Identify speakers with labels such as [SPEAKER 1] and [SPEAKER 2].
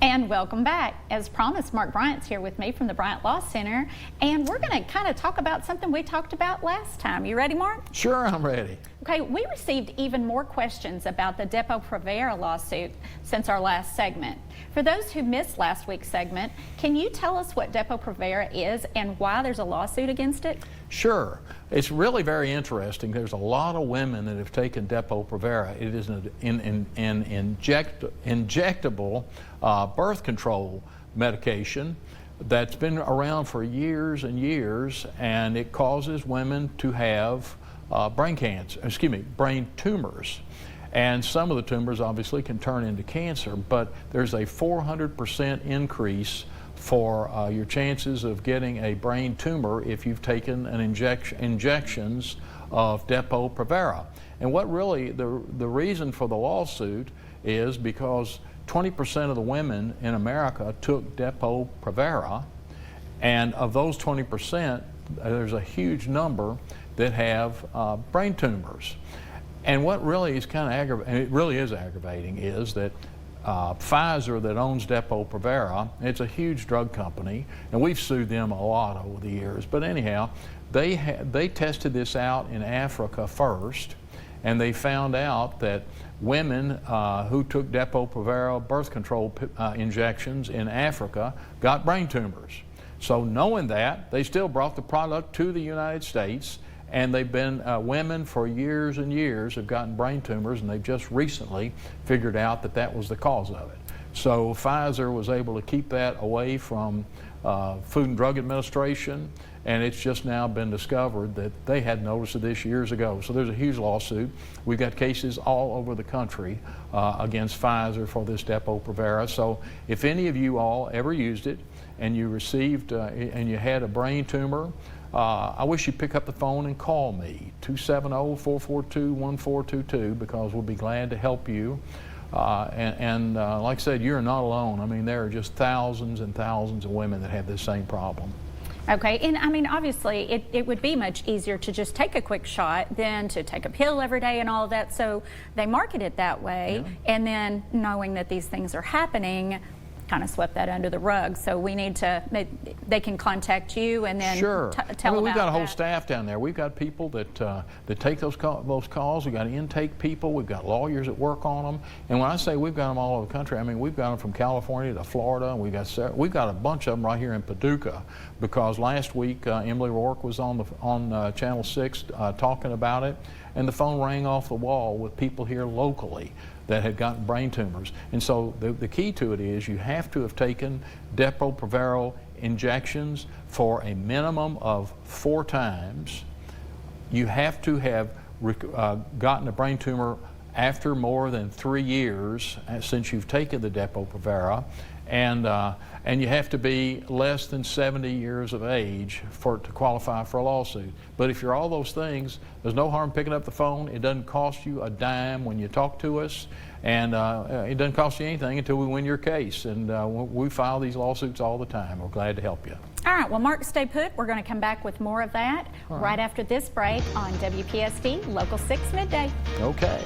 [SPEAKER 1] And welcome back. As promised, Mark Bryant's here with me from the Bryant Law Center, and we're going to kind of talk about something we talked about last time. You ready, Mark?
[SPEAKER 2] Sure, I'm ready.
[SPEAKER 1] Okay, we received even more questions about the DepoProvera lawsuit since our last segment. For those who missed last week's segment, can you tell us what DepoProvera is and why there's a lawsuit against it?
[SPEAKER 2] Sure. It's really very interesting. There's a lot of women that have taken DepoProvera. It is an injectable birth control medication that's been around for years and years, and it causes women to have brain tumors. And some of the tumors obviously can turn into cancer, but there's a 400% increase for your chances of getting a brain tumor if you've taken an injections of DepoProvera. And what really, the reason for the lawsuit is because 20% of the women in America took DepoProvera, and of those 20%, there's a huge number that have brain tumors. And what really is kind of aggravating, and it really is aggravating, is that Pfizer, that owns DepoProvera, it's a huge drug company, and we've sued them a lot over the years. But anyhow, they tested this out in Africa first, and they found out that women who took DepoProvera birth control injections in Africa got brain tumors. So knowing that, they still brought the product to the United States, and they've been, women for years and years have gotten brain tumors, and they've just recently figured out that that was the cause of it. So Pfizer was able to keep that away from Food and Drug Administration, and it's just now been discovered that they had notice of this years ago. So there's a huge lawsuit. We've got cases all over the country against Pfizer for this DepoProvera. So if any of you all ever used it and you received and you had a brain tumor, I wish you'd pick up the phone and call me, 270-442-1422, because we'll be glad to help you. Like I said, you're not alone. I mean, there are just thousands and thousands of women that have this same problem.
[SPEAKER 1] Okay, and I mean, obviously, it would be much easier to just take a quick shot than to take a pill every day and all of that. So they market it that way, yeah. And then knowing that these things are happening, kind of swept that under the rug. So we need to, they can contact you and then
[SPEAKER 2] sure.
[SPEAKER 1] Tell them
[SPEAKER 2] we've got a whole
[SPEAKER 1] that.
[SPEAKER 2] staff down there. We've got people that take those calls. We've got intake people. We've got lawyers that work on them. And when I say we've got them all over the country, I mean we've got them from California to Florida, and we've got a bunch of them right here in Paducah, because last week Emily Rourke was on Channel 6 talking about it, and the phone rang off the wall with people here locally that had gotten brain tumors. And so the key to it is you have to have taken DepoProvera injections for a minimum of 4 times. You have to have gotten a brain tumor after more than 3 years since you've taken the DepoProvera, and you have to be less than 70 years of age to qualify for a lawsuit. But if you're all those things, there's no harm picking up the phone. It doesn't cost you a dime when you talk to us, and it doesn't cost you anything until we win your case. And we file these lawsuits all the time. We're glad to help you.
[SPEAKER 1] All right, well, Mark, stay put. We're going to come back with more of that right after this break on WPSD Local 6 Midday.
[SPEAKER 2] Okay.